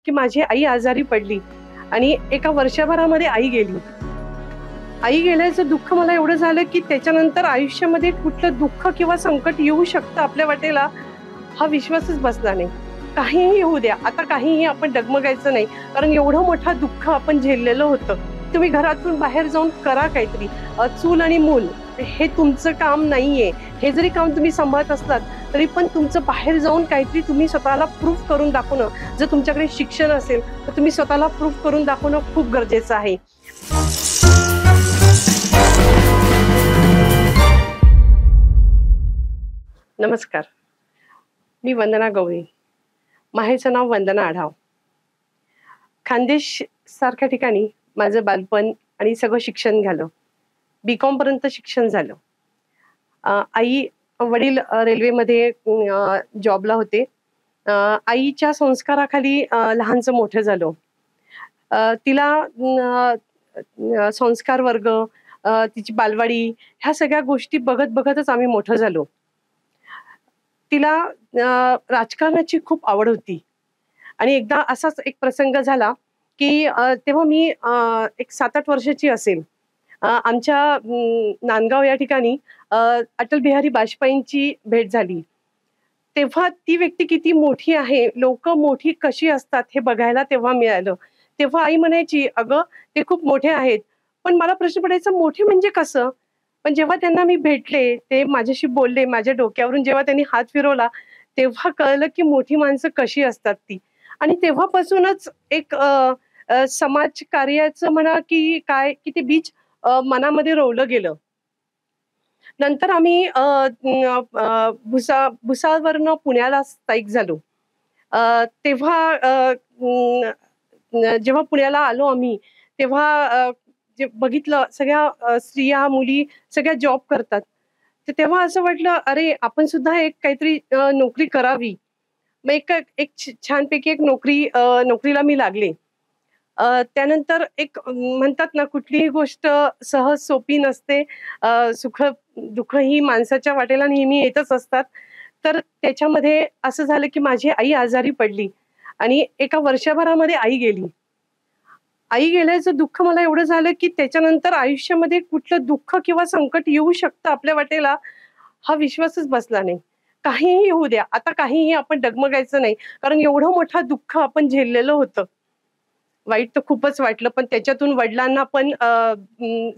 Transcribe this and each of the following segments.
की माझी आई आजारी पडली आणि एका वर्षभरामध्ये आई गेली. आई गेल्याचं दुःख मला एवढं झालं की त्याच्यानंतर आयुष्यामध्ये कुठलं दुःख किंवा संकट येऊ शकतं आपल्या वाटेला हा विश्वासच बसला नाही. काहीही होऊ द्या, आता काहीही आपण डगमगायचं नाही, कारण एवढं मोठं दुःख आपण झेललेलं होतं. तुम्ही घरातून बाहेर जाऊन करा काहीतरी. चूल आणि मूल हे तुमचं काम नाहीये. हे जरी काम तुम्ही सांभाळत असलात तरी पण तुमचं बाहेर जाऊन काहीतरी तुम्ही स्वतःला प्रूफ करून दाखवणं, जर तुमच्याकडे शिक्षण असेल तर तुम्ही स्वतःला प्रूफ करून दाखवणं खूप गरजेचं आहे. नमस्कार, मी वंदना गवळी. माहेरचं नाव वंदना आढाव. खानदेश सारख्या ठिकाणी माझं बालपण आणि सगळं शिक्षण झालं. B.Com पर्यंत शिक्षण झालं. आई वडील रेल्वेमध्ये जॉबला होते. आईच्या संस्काराखाली लहानचं मोठं झालो. तिला संस्कार वर्ग, तिची बालवाडी ह्या सगळ्या गोष्टी बघत बघतच आम्ही मोठं झालो. तिला राजकारणाची खूप आवड होती आणि एकदा असाच एक प्रसंग झाला की तेव्हा मी एक 7-8 वर्षाची असेल. आमच्या नांदगाव या ठिकाणी अटल बिहारी वाजपेयींची भेट झाली. तेव्हा ती व्यक्ती किती मोठी आहे, लोक मोठी कशी असतात हे बघायला तेव्हा मिळालं. तेव्हा आई म्हणायची, "अगं, ते खूप मोठे आहेत." पण मला प्रश्न पडायचा, मोठे म्हणजे कसं? पण जेव्हा त्यांना मी भेटले, ते माझ्याशी बोलले, माझ्या डोक्यावरून जेव्हा त्यांनी हात फिरवला, तेव्हा कळलं की मोठी माणसं कशी असतात ती. आणि तेव्हापासूनच एक समाजकार्याचं म्हणा की काय की ते बीज मनामध्ये रोवलं गेलं. नंतर आम्ही भुसावळवरनं पुण्याला स्थायिक झालो. तेव्हा जेव्हा पुण्याला आलो आम्ही, तेव्हा जे बघितलं सगळ्या स्त्रिया, मुली सगळ्या जॉब करतात. तर तेव्हा असं वाटलं, अरे आपण सुद्धा एक काहीतरी नोकरी करावी. मग एक एक छानपैकी एक नोकरीला मी लागले. त्यानंतर एक म्हणतात ना, कुठलीही गोष्ट सहज सोपी नसते. सुख-दुःख ही माणसाच्या वाटेला नेहमी येतच असतात. तर त्याच्यामध्ये असं झालं, की माझी आई आजारी पडली आणि एका वर्षभरामध्ये आई गेली. आई गेल्याचं दुःख मला एवढं झालं, की त्याच्यानंतर आयुष्यामध्ये कुठलं दुःख किंवा संकट येऊ शकतं आपल्या वाटेला हा विश्वासच बसला नाही. काहीही होऊ द्या, आता काहीही आपण डगमगायचं नाही, कारण एवढं मोठं दुःख आपण झेललेलं होतं. वाईट तर खूपच वाटलं, पण त्याच्यातून वडिलांना पण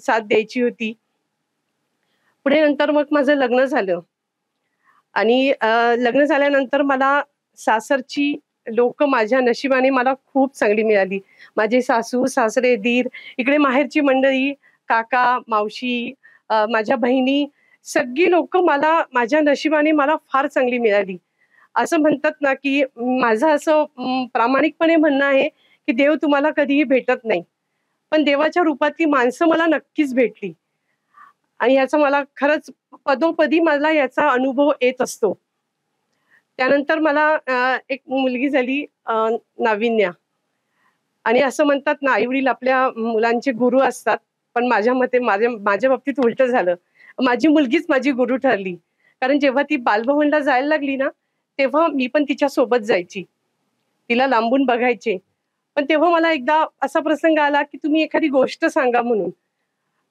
साथ द्यायची होती. पुढे नंतर मग माझं लग्न झालं आणि लग्न झाल्यानंतर मला सासरची लोकं माझ्या नशिबाने मला खूप चांगली मिळाली. माझे सासू, सासरे, दीर, इकडे माहेरची मंडळी, काका, मावशी, माझ्या बहिणी, सगळी लोकं मला माझ्या नशिबाने मला फार चांगली मिळाली. असं म्हणतात ना, की माझं असं प्रामाणिकपणे म्हणणं आहे, की देव तुम्हाला कधीही भेटत नाही. पण देवाच्या रूपातली माणसं मला नक्कीच भेटली आणि याचा मला खरंच पदोपदी मला याचा अनुभव येत असतो. त्यानंतर मला एक मुलगी झाली, नाविन्या. आणि असं म्हणतात ना, आई-वडील आपल्या मुलांचे गुरु असतात. पण माझ्या मते माझ्या माझ्या बाबतीत उलटं झालं. माझी मुलगीच माझी गुरु ठरली. कारण जेव्हा ती बालभवनला जायला लागली ना, तेव्हा मी पण तिच्या सोबत जायची. तिला लांबून बघायचे. पण तेव्हा मला एकदा असा प्रसंग आला, की तुम्ही एखादी गोष्ट सांगा म्हणून.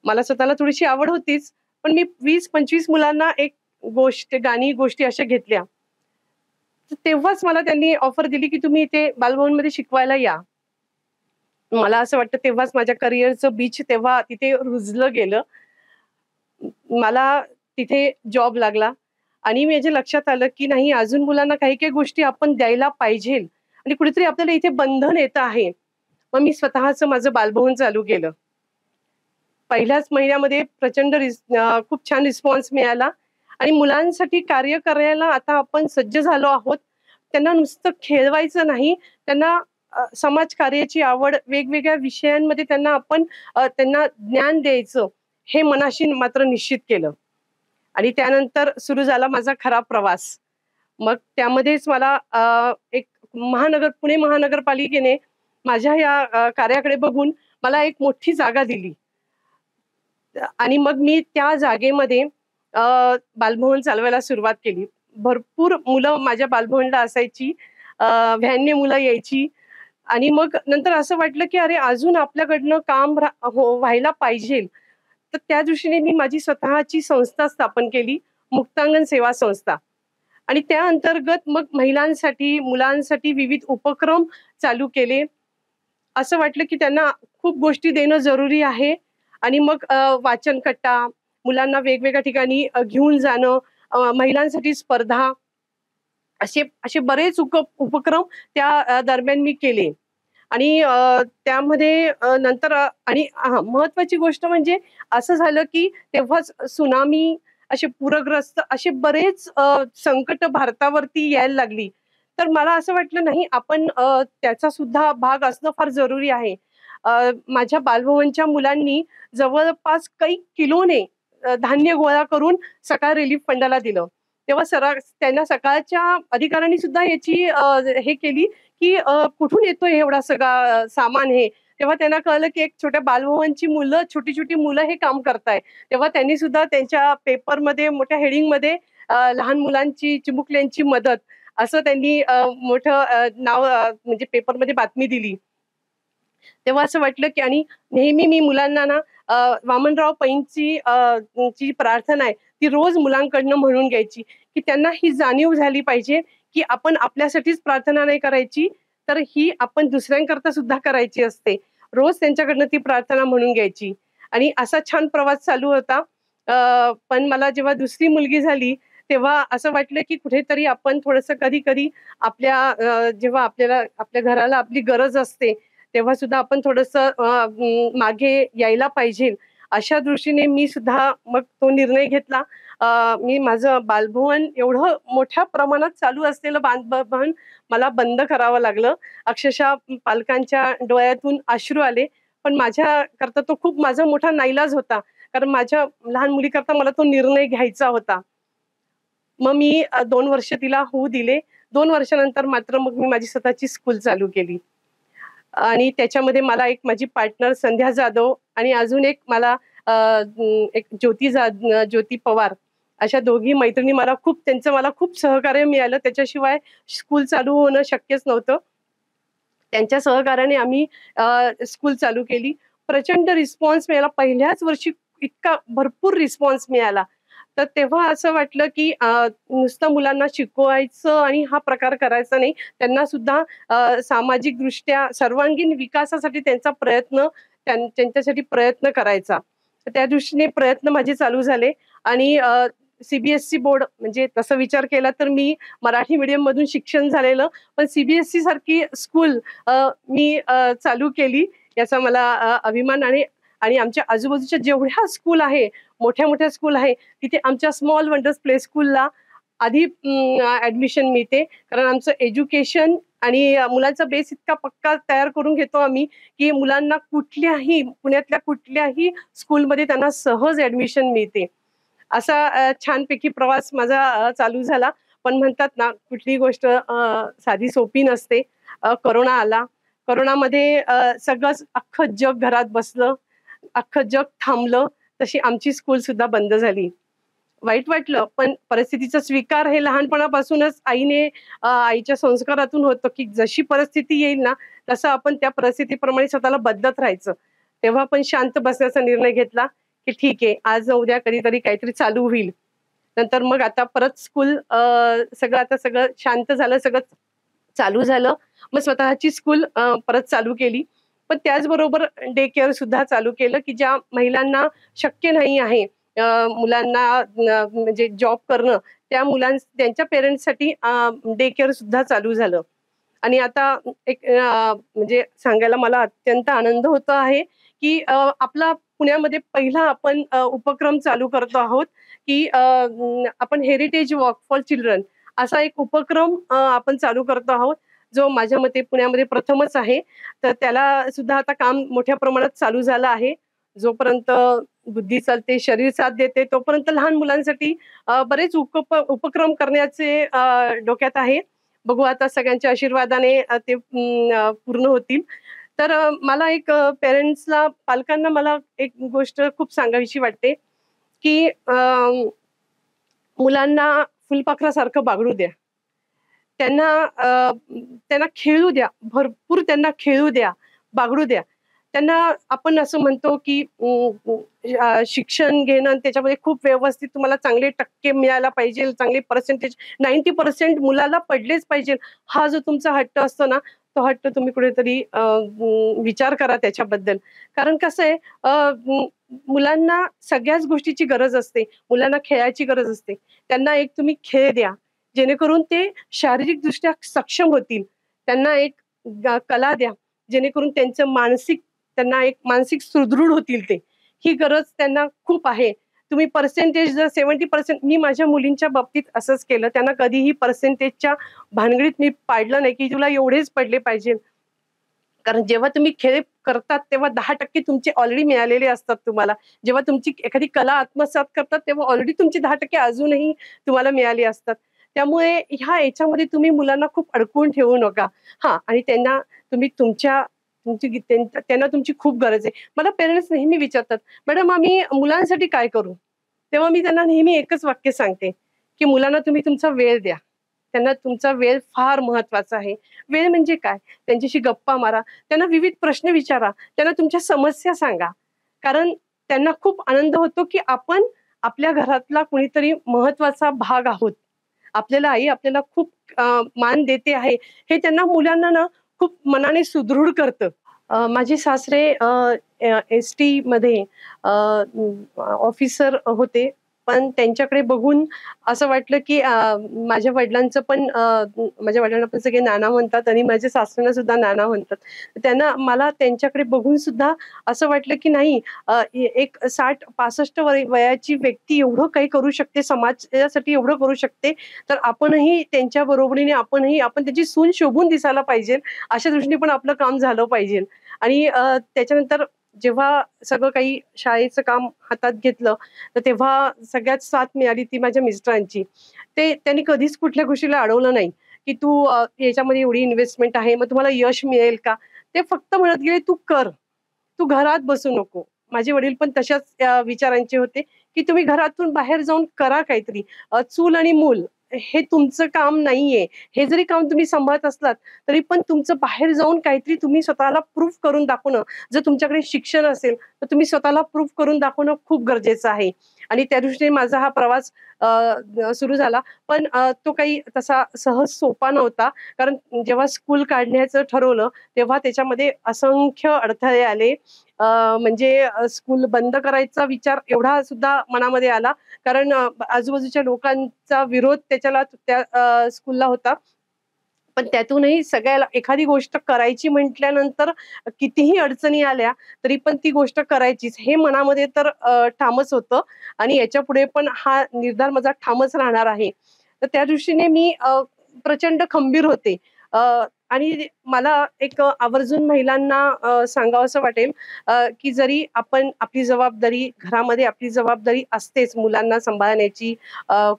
मला स्वतःला थोडीशी आवड होतीच. पण मी 20-25 मुलांना एक गोष्ट, गाणी, गोष्टी अशा घेतल्या. तर तेव्हाच मला त्यांनी ऑफर दिली, की तुम्ही इथे बालभवनमध्ये शिकवायला या. मला असं वाटतं तेव्हाच माझ्या करिअरचं बीज तेव्हा तिथे रुजलं गेलं. मला तिथे जॉब लागला आणि माझ्या लक्षात आलं, की नाही, अजून मुलांना काही-काही गोष्टी आपण द्यायला पाहिजेल आणि कुठेतरी आपल्याला इथे बंधन येतं आहे. मग मी स्वतःचं माझं बालभवन चालू केलं. पहिल्याच महिन्यामध्ये खूप छान रिस्पॉन्स मिळाला आणि मुलांसाठी कार्य करायला आता आपण सज्ज झालो आहोत. त्यांना नुसतं खेळवायचं नाही, त्यांना समाजकार्याची आवड, वेगवेगळ्या विषयांमध्ये त्यांना ज्ञान द्यायचं, हे मनाशी मात्र निश्चित केलं. आणि त्यानंतर सुरू झाला माझा खरा प्रवास. मग त्यामध्येच मला एक पुणे महानगरपालिकेने माझ्या या कार्याकडे बघून मला एक मोठी जागा दिली. आणि मग मी त्या जागेमध्ये बालभवन चालवायला सुरुवात केली. भरपूर मुलं माझ्या बालभवनला असायची. व्हॅनने मुलं यायची आणि मग नंतर असं वाटलं की अरे अजून आपल्याकडनं काम व्हायला पाहिजे. तर त्या दृष्टीने मी माझी स्वतःची संस्था स्थापन केली, मुक्तांगण सेवा संस्था. आणि त्या अंतर्गत मग महिलांसाठी, मुलांसाठी विविध उपक्रम चालू केले. असं वाटलं की त्यांना खूप गोष्टी देणं जरुरी आहे. आणि मग वाचन कट्टा, मुलांना वेगवेगळ्या ठिकाणी घेऊन जाणं, महिलांसाठी स्पर्धा, असे असे बरेच उपक्रम त्या दरम्यान मी केले. आणि त्यामध्ये नंतर आणि हां, महत्त्वाची गोष्ट म्हणजे असं झालं की तेव्हाच त्सुनामी, असे पूरग्रस्त असे बरेच संकट भारतावरती यायला लागली. तर मला असं वाटलं नाही आपण त्याचा सुद्धा भाग असणं फार जरुरी आहे. माझ्या बालभवनच्या मुलांनी जवळपास काही किलोने धान्य गोळा करून सकाळ रिलीफ फंडाला दिलं. तेव्हा त्यांना सकाळच्या अधिकाऱ्यांनी सुद्धा याची हे केली की कुठून येतोय एवढा सगळा सामान हे? तेव्हा त्यांना कळलं की एक छोट्या बालभवनची मुलं, छोटी-छोटी मुलं हे काम करताय. तेव्हा त्यांनी सुद्धा त्यांच्या पेपरमध्ये मोठ्या हेडिंगमध्ये लहान मुलांची, चिमुकल्यांची मदत असं त्यांनी मोठं नाव म्हणजे पेपरमध्ये बातमी दिली. तेव्हा असं वाटलं की आणि नेहमी मी मुलांना ना वामनराव पैंची जी प्रार्थना आहे, ती रोज मुलांकडनं म्हणून घ्यायची, की त्यांना ही जाणीव झाली पाहिजे, की आपण आपल्यासाठीच प्रार्थना नाही करायची, तर ही आपण दुसऱ्यांकरता सुद्धा करायची असते. रोज त्यांच्याकडनं ती प्रार्थना म्हणून घ्यायची. आणि असा छान प्रवास चालू होता. पण मला जेव्हा दुसरी मुलगी झाली, तेव्हा असं वाटलं, की कुठेतरी आपण थोडंसं कधी-कधी आपल्या जेव्हा आपल्याला आपल्या घराला आपली गरज असते, तेव्हा सुद्धा आपण थोडंसं मागे यायला पाहिजे. अशा दृष्टीने मी सुद्धा मग तो निर्णय घेतला. मी माझं बालभवन एवढं मोठ्या प्रमाणात चालू असलेलं बालभवन मला बंद करावं लागलं. अक्षरशः पालकांच्या डोळ्यातून अश्रू आले. पण माझ्याकरता तो खूप माझा मोठा नाईलाज होता. कारण माझ्या लहान मुलीकरता मला तो निर्णय घ्यायचा होता. मग मी 2 वर्ष तिला होऊ दिले. 2 वर्षानंतर मात्र मग मी माझी स्वतःची स्कूल चालू केली. आणि त्याच्यामध्ये मला एक माझी पार्टनर संध्या जाधव आणि अजून एक मला एक ज्योती पवार, अशा दोघी मैत्रिणी त्यांचं मला खूप सहकार्य मिळालं. त्याच्याशिवाय स्कूल चालू होणं शक्यच नव्हतं. त्यांच्या सहकार्याने आम्ही स्कूल चालू केली. प्रचंड रिस्पॉन्स मिळाला. पहिल्याच वर्षी इतका भरपूर रिस्पॉन्स मिळाला. तर तेव्हा असं वाटलं, की नुसतं मुलांना शिकवायचं आणि हा प्रकार करायचा नाही. त्यांना सुद्धा सामाजिकदृष्ट्या सर्वांगीण विकासासाठी त्यांच्यासाठी प्रयत्न करायचा. तर त्या दृष्टीने प्रयत्न माझे चालू झाले. आणि बोर्ड म्हणजे तसा विचार केला तर मी मराठी मीडियममधून शिक्षण झालेलं, पण सारखी स्कूल मी चालू केली, याचा मला अभिमान आहे. आणि आमच्या आजूबाजूच्या जेवढ्या स्कूल आहे, मोठ्या-मोठ्या स्कूल आहे, तिथे आमच्या स्मॉल वंडर्स प्ले स्कूलला आधी ॲडमिशन मिळते. कारण आमचं एज्युकेशन आणि मुलांचा बेस इतका पक्का तयार करून घेतो आम्ही, की मुलांना पुण्यातल्या कुठल्याही स्कूलमध्ये त्यांना सहज ॲडमिशन मिळते. असा छानपैकी प्रवास माझा चालू झाला. पण म्हणतात ना, कुठलीही गोष्ट साधी सोपी नसते. कोरोना आला. कोरोनामध्ये सगळंच अख्खं जग घरात बसलं. अख्खं जग थांबलं. तशी आमची स्कूल सुद्धा बंद झाली. वाईट वाटलं, पण परिस्थितीचा स्वीकार हे लहानपणापासूनच आईच्या संस्कारातून होतं, की जशी परिस्थिती येईल ना, तसं आपण त्या परिस्थितीप्रमाणे स्वतःला बदलत राहायचं. तेव्हा पण शांत बसण्याचा निर्णय घेतला, की ठीक आहे, आज ना उद्या कधीतरी काहीतरी चालू होईल. नंतर मग आता परत स्कूल सगळं शांत झालं, सगळं चालू झालं. मग स्वतःची स्कूल परत चालू केली. पण त्याचबरोबर डे केअर सुद्धा चालू केलं, की ज्या महिलांना शक्य नाही आहे मुलांना म्हणजे जॉब करणं, त्यांच्या पेरेंट्ससाठी डे केअर सुद्धा चालू झालं. आणि आता एक म्हणजे सांगायला मला अत्यंत आनंद होतो आहे, की आपला पुण्यामध्ये पहिला आपण उपक्रम चालू करतो आहोत, की आपण हेरिटेज वॉक फॉर चिल्ड्रन असा एक उपक्रम आपण चालू करतो आहोत, जो माझ्या मते पुण्यामध्ये प्रथमच आहे. तर त्याला सुद्धा आता काम मोठ्या प्रमाणात चालू झालं आहे. जोपर्यंत बुद्धी चालते, शरीर साथ देते, तोपर्यंत लहान मुलांसाठी बरेच उपक्रम करण्याचे डोक्यात आहे. बघू आता सगळ्यांच्या आशीर्वादाने ते पूर्ण होतील. तर मला एक पालकांना मला एक गोष्ट खूप सांगावीशी वाटते, की मुलांना फुलपाखरासारखं बागडू द्या. त्यांना त्यांना खेळू द्या, भरपूर त्यांना खेळू द्या, बागडू द्या. त्यांना आपण असं म्हणतो, की शिक्षण घेणं आणि त्याच्यामध्ये खूप व्यवस्थित तुम्हाला चांगले टक्के मिळायला पाहिजे, चांगले पर्सेंटेज 90% मुलाला पडलेच पाहिजे. हा जो तुमचा हट्ट असतो ना, तो हट्ट तुम्ही कुठेतरी विचार करा त्याच्याबद्दल. कारण कसं आहे मुलांना सगळ्याच गोष्टीची गरज असते. मुलांना खेळायची गरज असते. त्यांना एक तुम्ही खेळ द्या, जेणेकरून ते शारीरिकदृष्ट्या सक्षम होतील. त्यांना एक कला द्या, जेणेकरून त्यांना एक मानसिक सुदृढ होतील ते. ही गरज त्यांना खूप आहे. तुम्ही पर्सेंटेज जर 70% मी माझ्या मुलींच्या बाबतीत असंच केलं. त्यांना कधीही पर्सेंटेजच्या भानगडीत मी पाडलं नाही, की तुला एवढेच पडले पाहिजे. कारण जेव्हा तुम्ही खेळ करतात, तेव्हा 10% तुमचे ऑलरेडी मिळालेले असतात तुम्हाला. जेव्हा तुमची एखादी कला आत्मसात करतात, तेव्हा ऑलरेडी तुमची 10% अजूनही तुम्हाला मिळाली असतात. त्यामुळे ह्या याच्यामध्ये तुम्ही मुलांना खूप अडकवून ठेवू नका. हां, आणि तुम्ही त्यांना तुमची खूप गरज आहे. मला पेरेंट्स नेहमी विचारतात, "मॅडम आम्ही मुलांसाठी काय करू?" तेव्हा मी त्यांना नेहमी एकच वाक्य सांगते, की मुलांना तुम्ही तुमचा वेळ द्या. त्यांना तुमचा वेळ फार महत्वाचा आहे. वेळ म्हणजे काय? त्यांच्याशी गप्पा मारा, त्यांना विविध प्रश्न विचारा, त्यांना तुमच्या समस्या सांगा. कारण त्यांना खूप आनंद होतो, की आपण आपल्या घरातला कुणीतरी महत्वाचा भाग आहोत. आपल्याला खूप मान देते आहे. हे त्यांना मुलांना ना खूप मनाने सुदृढ करतं. माझे सासरे एस-टीमध्ये ऑफिसर होते. पण त्यांच्याकडे बघून असं वाटलं, की माझ्या वडिलांना पण सगळे नाना म्हणतात आणि माझ्या सासऱ्यांना सुद्धा नाना म्हणतात. मला त्यांच्याकडे बघून सुद्धा असं वाटलं, की नाही एक 60-65 वयाची व्यक्ती एवढं काही करू शकते, समाजासाठी एवढं करू शकते, तर आपणही त्यांच्या बरोबरीने आपण त्याची सून शोभून दिसायला पाहिजे. अशा दृष्टीने पण आपलं काम झालं पाहिजे. आणि त्याच्यानंतर जेव्हा सगळं काही शाळेचं काम हातात घेतलं, तर तेव्हा सगळ्यात साथ मिळाली ती माझ्या मिस्टरांची. त्यांनी कधीच कुठल्या गोष्टीला अडवलं नाही, की "तू याच्यामध्ये एवढी इन्व्हेस्टमेंट आहे, मग तुम्हाला यश मिळेल का?" ते फक्त म्हणत गेले, "तू कर. तू घरात बसू नको." माझे वडील पण तशाच विचारांचे होते, की तुम्ही घरातून बाहेर जाऊन करा काहीतरी. चूल आणि मूल हे तुमचं काम नाहीये. हे जरी काम तुम्ही सांभाळत असलात, तरी पण तुमचं बाहेर जाऊन काहीतरी तुम्ही स्वतःला प्रूव्ह करून दाखवणं. जर तुमच्याकडे शिक्षण असेल, तर तुम्ही स्वतःला प्रूव्ह करून दाखवणं खूप गरजेचं आहे. आणि त्या दृष्टीने माझा हा प्रवास सुरू झाला. पण तो काही तसा सहज सोपा नव्हता. कारण जेव्हा स्कूल काढण्याचं ठरवलं, तेव्हा त्याच्यामध्ये असंख्य अडथळे आले. म्हणजे स्कूल बंद करायचा विचार एवढा सुद्धा मनामध्ये आला. कारण आजूबाजूच्या लोकांचा विरोध त्या स्कूलला होता. पण त्यातूनही सगळ्याला एखादी गोष्ट करायची म्हटल्यानंतर कितीही अडचणी आल्या, तरी पण ती गोष्ट करायचीच हे मनामध्ये तर ठामच होतं आणि याच्यापुढे पण हा निर्धार माझा ठामच राहणार आहे. तर त्या दृष्टीने मी प्रचंड खंबीर होते. आणि मला एक आवर्जून महिलांना सांगावसं वाटेल, की जरी आपण आपली जबाबदारी घरामध्ये आपली जबाबदारी असतेच मुलांना सांभाळण्याची,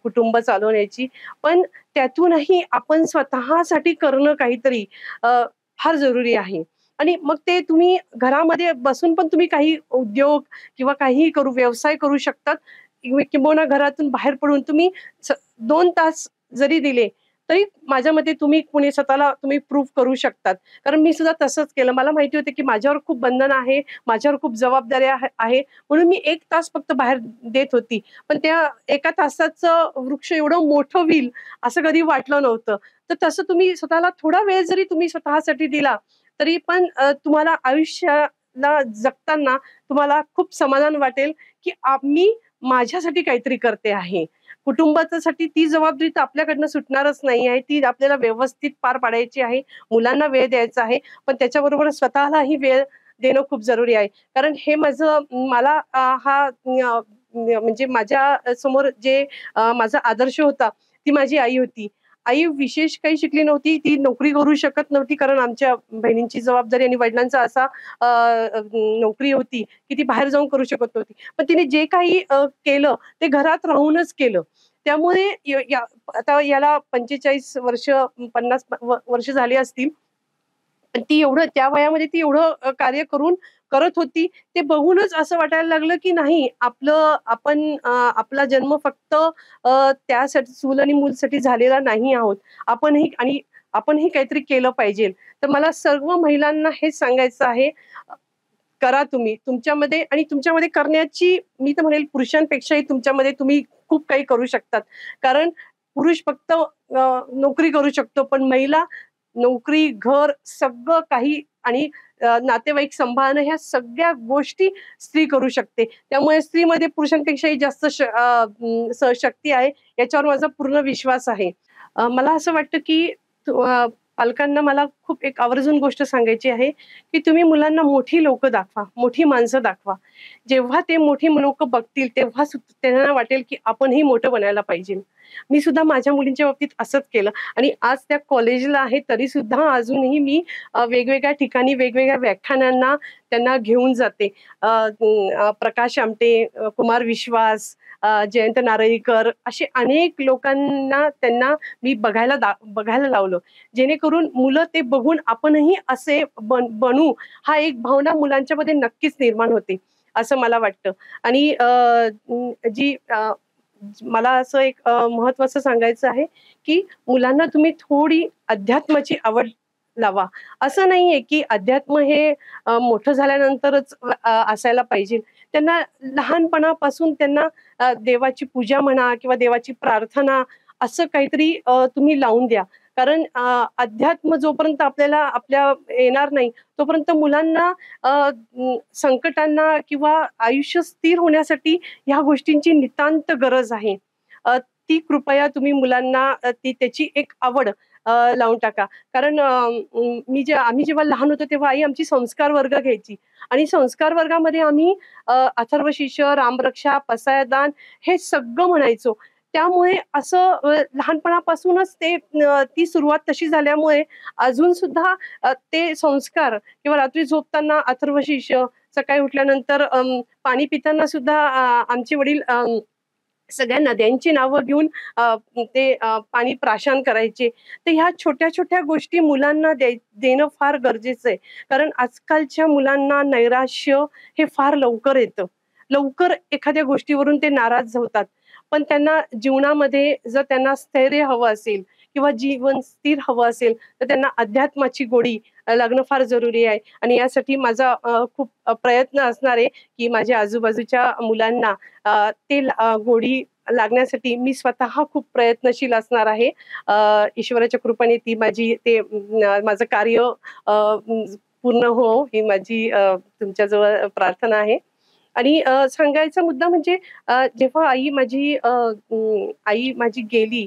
कुटुंब चालवण्याची. पण त्यातूनही आपण स्वतःसाठी करणं काहीतरी फार जरुरी आहे. आणि मग ते तुम्ही घरामध्ये बसून पण तुम्ही काही उद्योग किंवा काहीही व्यवसाय करू शकतात. किंबहुना घरातून बाहेर पडून तुम्ही 2 तास जरी दिले, तरी माझ्या मते कुणी स्वतःला तुम्ही प्रूव्ह करू शकतात. कारण मी सुद्धा तसंच केलं. मला माहिती होतं, की माझ्यावर खूप बंधन आहे, माझ्यावर खूप जबाबदाऱ्या आहे. म्हणून मी 1 तास फक्त बाहेर देत होती. पण त्या 1 तासाचं वृक्ष एवढं मोठं होईल असं कधी वाटलं नव्हतं. तर तसं तुम्ही स्वतःला थोडा वेळ जरी तुम्ही स्वतःसाठी दिला, तरी पण तुम्हाला आयुष्याला जगताना तुम्हाला खूप समाधान वाटेल, की मी माझ्यासाठी काहीतरी करते आहे. कुटुंबाच्यासाठी ती जबाबदारी तर आपल्याकडनं सुटणारच नाही आहे. ती आपल्याला व्यवस्थित पार पाडायची आहे. मुलांना वेळ द्यायचा आहे. पण त्याच्याबरोबर स्वतःलाही वेळ देणं खूप जरुरी आहे. कारण हे मला म्हणजे माझ्या समोर जे माझा आदर्श होता, ती माझी आई होती. आई विशेष काही शिकली नव्हती. ती नोकरी करू शकत नव्हती कारण आमच्या बहिणींची जबाबदारी आणि वडिलांचा असा नोकरी होती, की ती बाहेर जाऊन करू शकत नव्हती. पण तिने जे काही केलं ते घरात राहूनच केलं. त्यामुळे आता याला 45 वर्ष 50 वर्ष झाली असतील. पण ती एवढं त्या वयामध्ये ती एवढं कार्य करत होती. ते बघूनच असं वाटायला लागलं, की नाही आपला जन्म फक्त त्यासाठी चूल आणि मूलसाठी झालेला नाही आहोत. आणि आपणही काहीतरी केलं पाहिजे. तर मला सर्व महिलांना हेच सांगायचं आहे, करा तुम्ही. तुमच्यामध्ये करण्याची मी तर म्हणेल पुरुषांपेक्षाही तुमच्यामध्ये तुम्ही खूप काही करू शकतात. कारण पुरुष फक्त नोकरी करू शकतो, पण महिला नोकरी, घर सगळं काही आणि नातेवाईक सांभाळणं ह्या सगळ्या गोष्टी स्त्री करू शकते. त्यामुळे स्त्रीमध्ये पुरुषांपेक्षाही जास्त शक्ती आहे, याच्यावर माझा पूर्ण विश्वास आहे. मला असं वाटतं, की पालकांना मला खूप एक आवर्जून गोष्ट सांगायची आहे, की तुम्ही मुलांना मोठी लोकं दाखवा, मोठी माणसं दाखवा. जेव्हा ते मोठी लोकं बघतील, तेव्हा त्यांना वाटेल, की आपणही मोठं बनायला पाहिजे. मी सुद्धा माझ्या मुलींच्या बाबतीत असंच केलं आणि आज त्या कॉलेजला आहे, तरी सुद्धा अजूनही मी वेगवेगळ्या ठिकाणी वेगवेगळ्या व्याख्यानांना त्यांना घेऊन जाते. प्रकाश आमटे, कुमार विश्वास, जयंत नारळीकर असे अनेक लोकांना त्यांना मी बघायला लावलं. जेणेकरून मुलं ते बघून आपणही असे बनू, हा एक भावना मुलांच्यामध्ये नक्कीच निर्माण होते, असं मला वाटतं. आणि मला असं एक महत्त्वाचं सांगायचं आहे, की मुलांना तुम्ही थोडी अध्यात्माची आवड लावा. असं नाहीये, की अध्यात्म हे मोठं झाल्यानंतरच असायला पाहिजे. त्यांना लहानपणापासून त्यांना देवाची पूजा म्हणा किंवा देवाची प्रार्थना असं काहीतरी तुम्ही लावून द्या. कारण अध्यात्म जोपर्यंत आपल्या येणार नाही, तोपर्यंत मुलांना संकटांना किंवा आयुष्य स्थिर होण्यासाठी ह्या गोष्टींची नितांत गरज आहे. ती कृपया तुम्ही मुलांना त्याची एक आवड लावून टाका. कारण आम्ही जेव्हा लहान होतो तेव्हा आई आमची संस्कार वर्ग घ्यायची आणि संस्कार वर्गामध्ये आम्ही अथर्वशीर्ष, रामरक्षा, पसायदान हे सगळं म्हणायचो. त्यामुळे असं लहानपणापासूनच ती सुरुवात तशी झाल्यामुळे अजून सुद्धा ते संस्कार किंवा रात्री झोपताना अथर्वशीर्ष, सकाळी उठल्यानंतर पाणी पिताना सुद्धा आमचे वडील सगळ्या नद्यांची नावं घेऊन पाणी प्राशन करायचे. तर ह्या छोट्या-छोट्या गोष्टी मुलांना देणं फार गरजेचं आहे. कारण आजकालच्या मुलांना नैराश्य हे फार लवकर येतं. लवकर एखाद्या गोष्टीवरून ते नाराज होतात. पण त्यांना जीवनामध्ये जर त्यांना स्थैर्य हवं असेल किंवा जीवन स्थिर हवं असेल, तर त्यांना अध्यात्माची गोडी लागणं फार जरुरी आहे. आणि यासाठी माझा खूप प्रयत्न असणार आहे, की माझ्या आजूबाजूच्या मुलांना गोडी लागण्यासाठी मी स्वतः खूप प्रयत्नशील असणार आहे. ईश्वराच्या कृपेने माझं कार्य पूर्ण हो, ही माझी तुमच्याजवळ प्रार्थना आहे. आणि सांगायचा मुद्दा म्हणजे जेव्हा आई माझी गेली,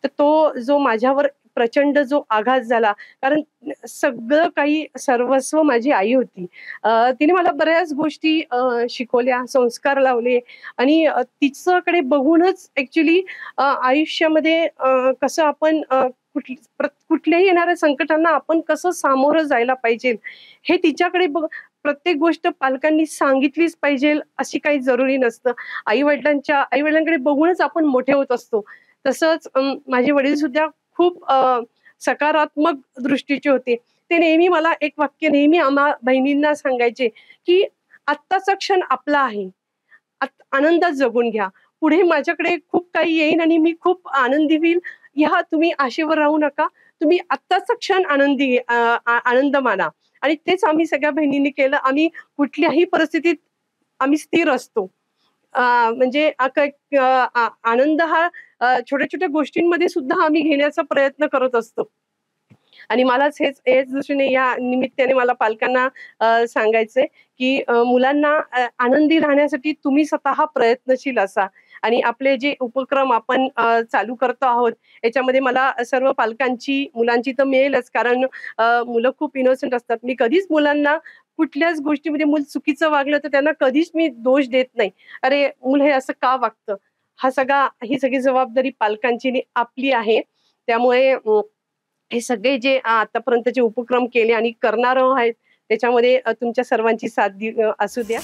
तर तो जो माझ्यावर प्रचंड जो आघात झाला, कारण सगळं काही सर्वस्व माझी आई होती. तिने मला बऱ्याच गोष्टी शिकवल्या, संस्कार लावले आणि तिच्याकडे बघूनच ॲक्चुअली आयुष्यामध्ये कसं आपण कुठल्याही येणाऱ्या संकटांना आपण कसं सामोरं जायला पाहिजे, हे तिच्याकडे प्रत्येक गोष्ट पालकांनी सांगितलीच पाहिजे अशी काही जरुरी नसतं. आई-वडिलांकडे बघूनच आपण मोठे होत असतो. तसंच माझे वडील सुद्धा खूप सकारात्मक दृष्टीचे होते. ते नेहमी मला एक वाक्य नेहमी आम्हा बहिणींना सांगायचे, की "आत्ताचा क्षण आपला आहे. आनंदात जगून घ्या. पुढे माझ्याकडे खूप काही येईन आणि मी खूप आनंदी होईल. तुम्ही आशेवर राहू नका. तुम्ही आत्ताचा क्षण आनंद माना." आणि तेच आम्ही सगळ्या बहिणींनी केलं. आम्ही कुठल्याही परिस्थितीत आम्ही स्थिर असतो. म्हणजे आनंद हा छोट्या-छोट्या गोष्टींमध्ये सुद्धा आम्ही घेण्याचा प्रयत्न करत असतो. आणि मलाच हेच दृष्टीने या निमित्ताने मला पालकांना सांगायचंय, की मुलांना आनंदी राहण्यासाठी तुम्ही स्वतः प्रयत्नशील असा आणि आपले जे उपक्रम आपण चालू करतो आहोत, याच्यामध्ये मला सर्व मुलांची तर मिळेलच कारण मुलं खूप इनोसेंट असतात. मी कधीच मुलांना कुठल्याच गोष्टीमध्ये मूल चुकीचं वागलं तर त्यांना कधीच मी दोष देत नाही. "अरे, मूल हे असं का वागतं?" ही सगळी जबाबदारी पालकांची आणि आपली आहे. त्यामुळे हे सगळे जे आतापर्यंतचे उपक्रम केले आणि करणार आहेत, त्याच्यामध्ये तुमच्या सर्वांची साथ असू द्या.